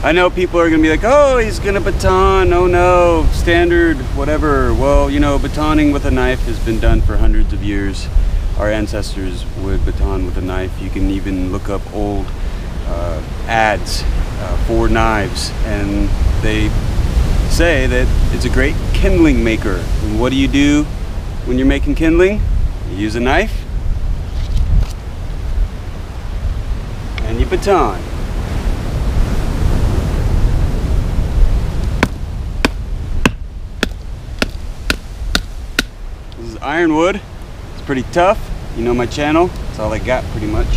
I know people are gonna be like, oh, he's gonna baton, oh no, standard, whatever. Well, you know, batoning with a knife has been done for hundreds of years. Our ancestors would baton with a knife. You can even look up old ads for knives, and they say that it's a great kindling maker. And what do you do when you're making kindling? You use a knife and you baton. This is ironwood. It's pretty tough. You know my channel. That's all I got pretty much.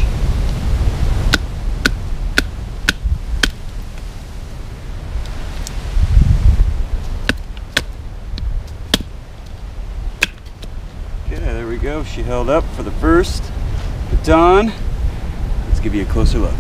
Okay, there we go. She held up for the first baton. Let's give you a closer look.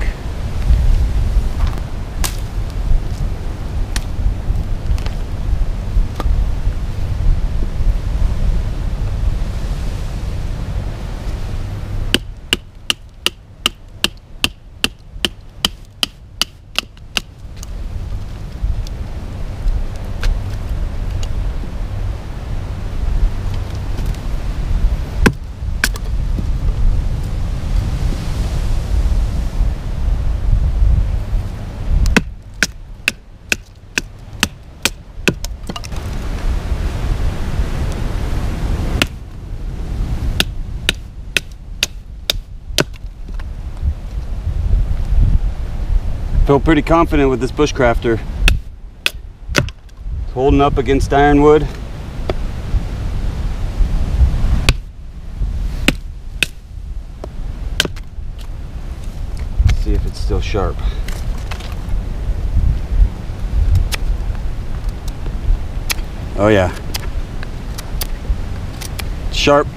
Feel pretty confident with this bushcrafter. It's holding up against ironwood. Let's see if it's still sharp. Oh yeah. Sharp.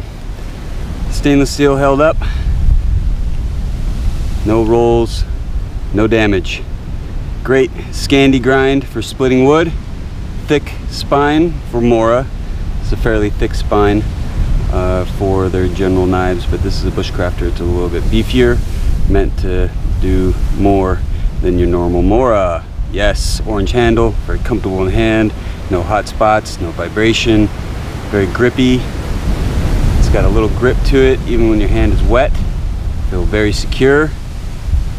Stainless steel held up. No rolls. No damage. Great Scandi grind for splitting wood. Thick spine for Mora. It's a fairly thick spine for their general knives, but this is a bushcrafter. It's a little bit beefier, meant to do more than your normal Mora. Yes, orange handle, very comfortable in hand. No hot spots, no vibration. Very grippy. It's got a little grip to it even when your hand is wet. Feel very secure.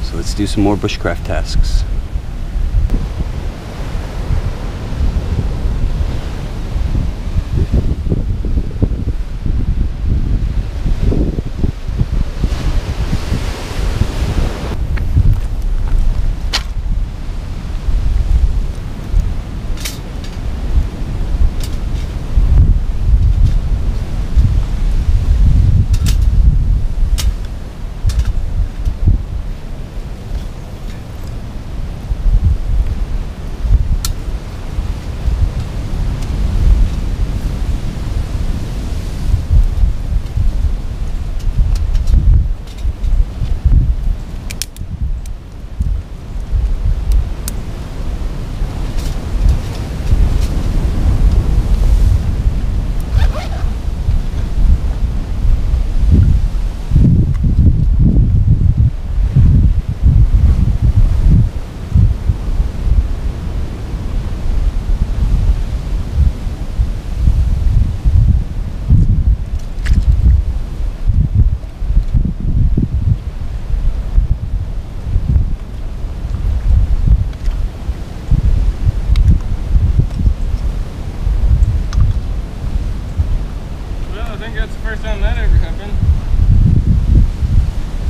So let's do some more bushcraft tasks. First time that ever happened.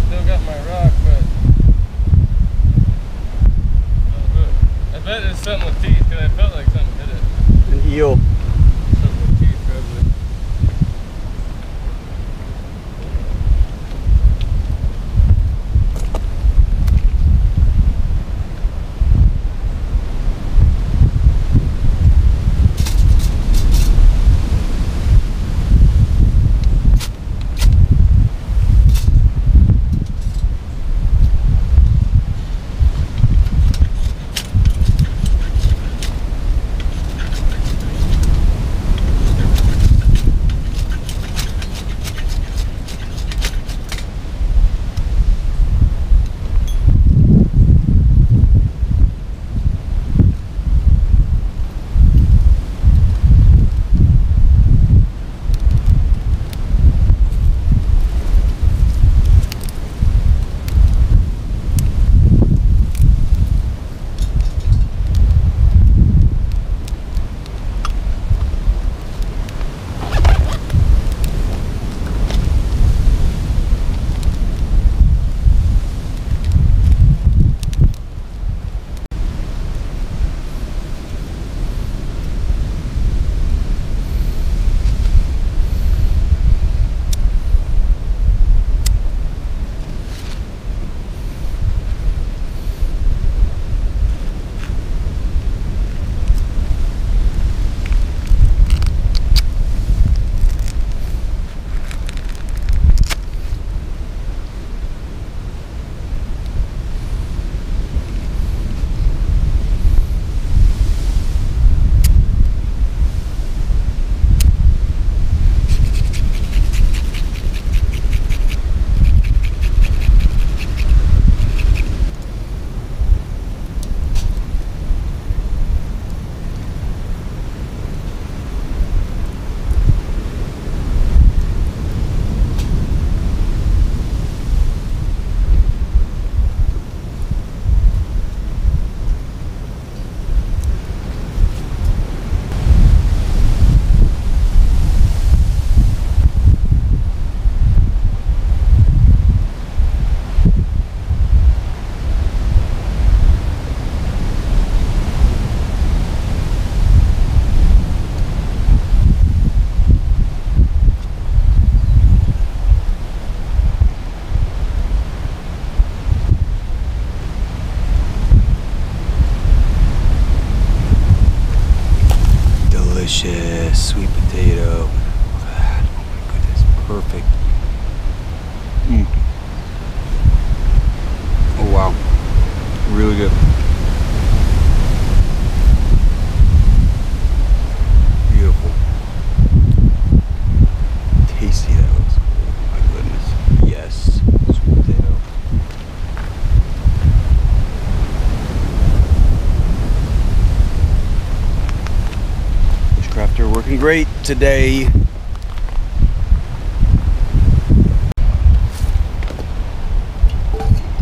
Still got my rock, but oh, good. I bet it's something with teeth, because I felt like something hit it. An eel. Something with teeth, probably. sweet potato. Look at that. Oh my goodness, perfect. Oh wow, really good. Beautiful. Tasty that looks. Oh my goodness. Yes, sweet potato. Bushcrafter working great today.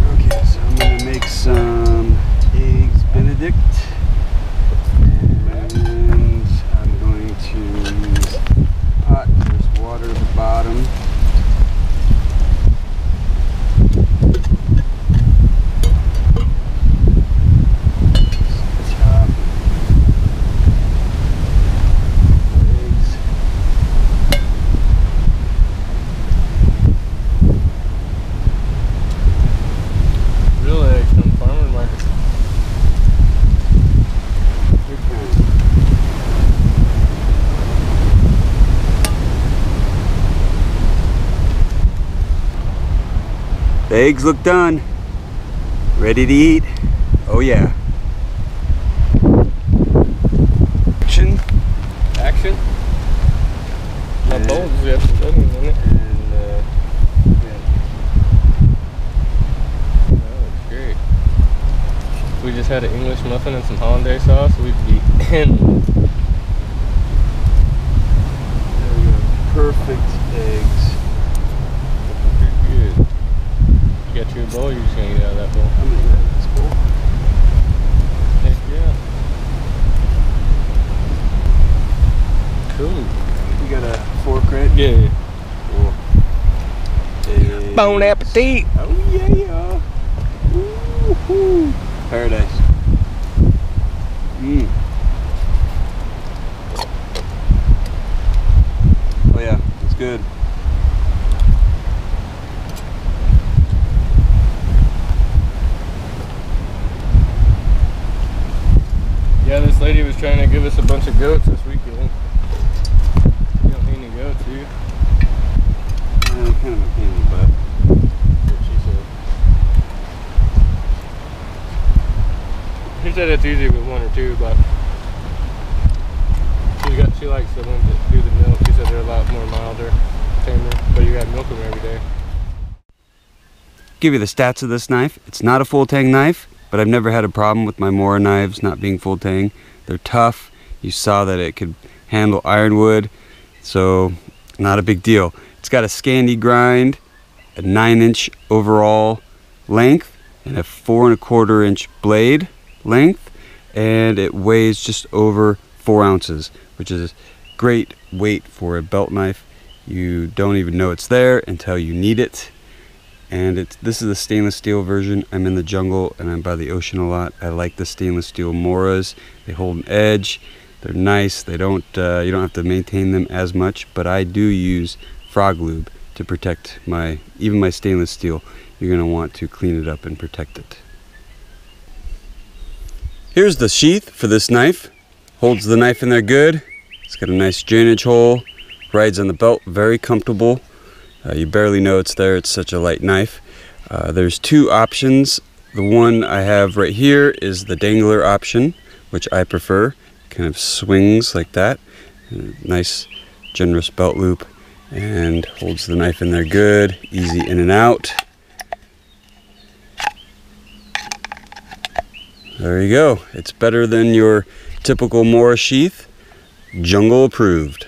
Okay, so I'm gonna make some eggs Benedict, and I'm going to use hot. There's water at the bottom. Top. Eggs. Real eggs from farmer market. Good kind. The eggs look done. Ready to eat. Oh yeah. Action. Action. My bowl just got some onions in it. And yeah. That looks great. We just had an English muffin and some hollandaise sauce. We'd be in. There we go. Perfect eggs. Pretty good. You got your bowl, you're just gonna eat out of that bowl. I'm gonna eat out of this bowl. Heck yeah. Cool. You got a fork, right? Yeah. Cool. Eggs. Bon appetit. Oh yeah. Woo-hoo. Paradise. Oh yeah, it's good. Yeah, this lady was trying to give us a bunch of goats this weekend. You don't need any goats, do you? Kind of a pain in the butt. That's what she said. She said it's easy with one or two, but she likes the ones that do the milk. She said they're a lot more milder, tamer, but you gotta milk them every day. Give you the stats of this knife. It's not a full tang knife, but I've never had a problem with my Mora knives not being full tang. They're tough. You saw that it could handle ironwood, so not a big deal. It's got a Scandi grind, a 9-inch overall length, and a 4 1/4 inch blade length, and it weighs just over 4 ounces, which is great weight for a belt knife. You don't even know it's there until you need it. And this is the stainless steel version. I'm in the jungle and I'm by the ocean a lot. I like the stainless steel Moras. They hold an edge. They're nice. They don't you don't have to maintain them as much, but I do use frog lube to protect even my stainless steel. You're going to want to clean it up and protect it. Here's the sheath for this knife. Holds the knife in there good. It's got a nice drainage hole. Rides on the belt, very comfortable. You barely know it's there, it's such a light knife. There's two options. The one I have right here is the dangler option, which I prefer. Kind of swings like that. Nice generous belt loop, and holds the knife in there good, easy in and out. There you go. It's better than your typical Mora sheath. Jungle approved.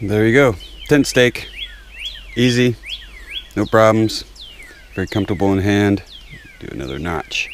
There you go. Tent stake. Easy. No problems. Very comfortable in hand. Do another notch.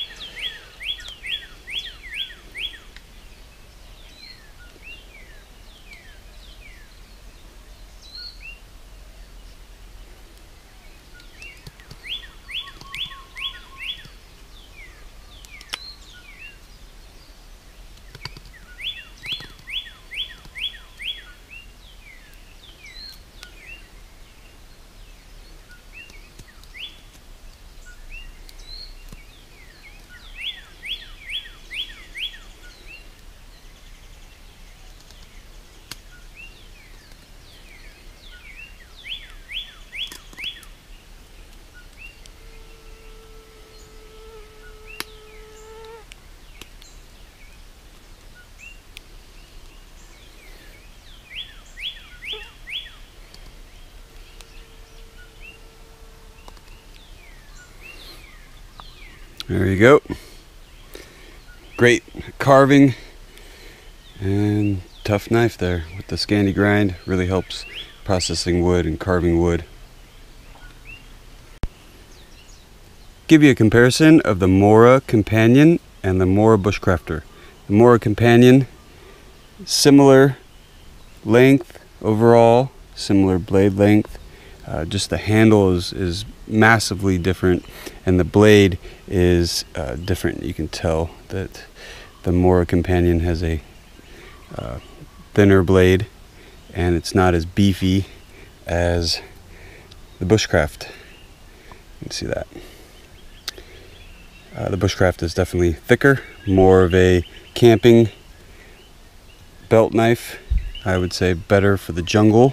There you go. Great carving and tough knife there with the Scandi grind. Really helps processing wood and carving wood. Give you a comparison of the Mora Companion and the Mora Bushcrafter. The Mora Companion, similar length overall, similar blade length. Just the handle is massively different, and the blade is different. You can tell that the Mora Companion has a thinner blade, and it's not as beefy as the Bushcraft. You can see that. The Bushcraft is definitely thicker, more of a camping belt knife. I would say better for the jungle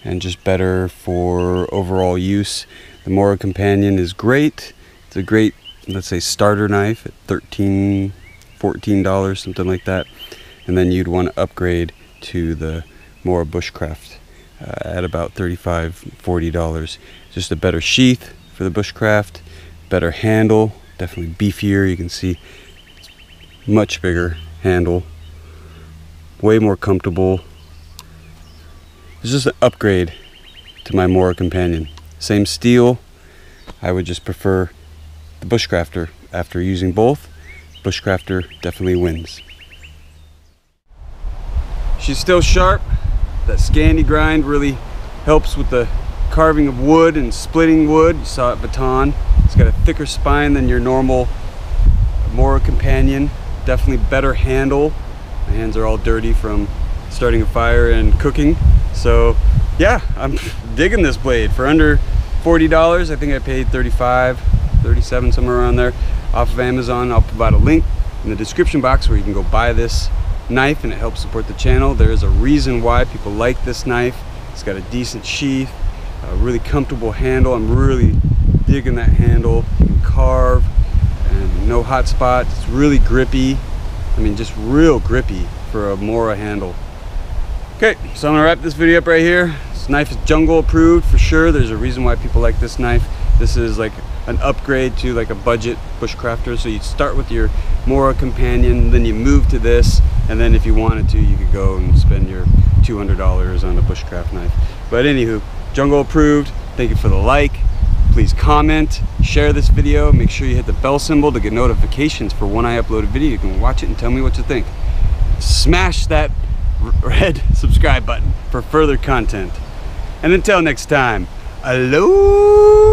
and just better for overall use. The Mora Companion is great. It's a great, let's say, starter knife at $13, $14, something like that. And then you'd want to upgrade to the Mora Bushcraft at about $35, $40. Just a better sheath for the Bushcraft, better handle, definitely beefier. You can see it's much bigger handle, way more comfortable. It's just an upgrade to my Mora Companion. Same steel. I would just prefer the Bushcrafter. After using both, Bushcrafter definitely wins. She's still sharp. That Scandi grind really helps with the carving of wood and splitting wood. You saw it baton. It's got a thicker spine than your normal Mora Companion. Definitely better handle. My hands are all dirty from starting a fire and cooking. So yeah, I'm digging this blade. For under $40, I think I paid $35, $37, somewhere around there, off of Amazon. I'll provide a link in the description box where you can go buy this knife, and it helps support the channel. There is a reason why people like this knife. It's got a decent sheath, a really comfortable handle. I'm really digging that handle. You can carve and no hot spot. It's really grippy. I mean, just real grippy for a Mora handle. Okay, so I'm gonna wrap this video up right here. This knife is jungle approved for sure. There's a reason why people like this knife. This is like an upgrade to like a budget Bushcrafter. So you start with your Mora Companion, then you move to this, and then if you wanted to, you could go and spend your $200 on a Bushcraft knife. But anywho, jungle approved. Thank you for the like. Please comment, share this video. Make sure you hit the bell symbol to get notifications for when I upload a video. You can watch it and tell me what you think. Smash that red subscribe button for further content. And until next time, aloha!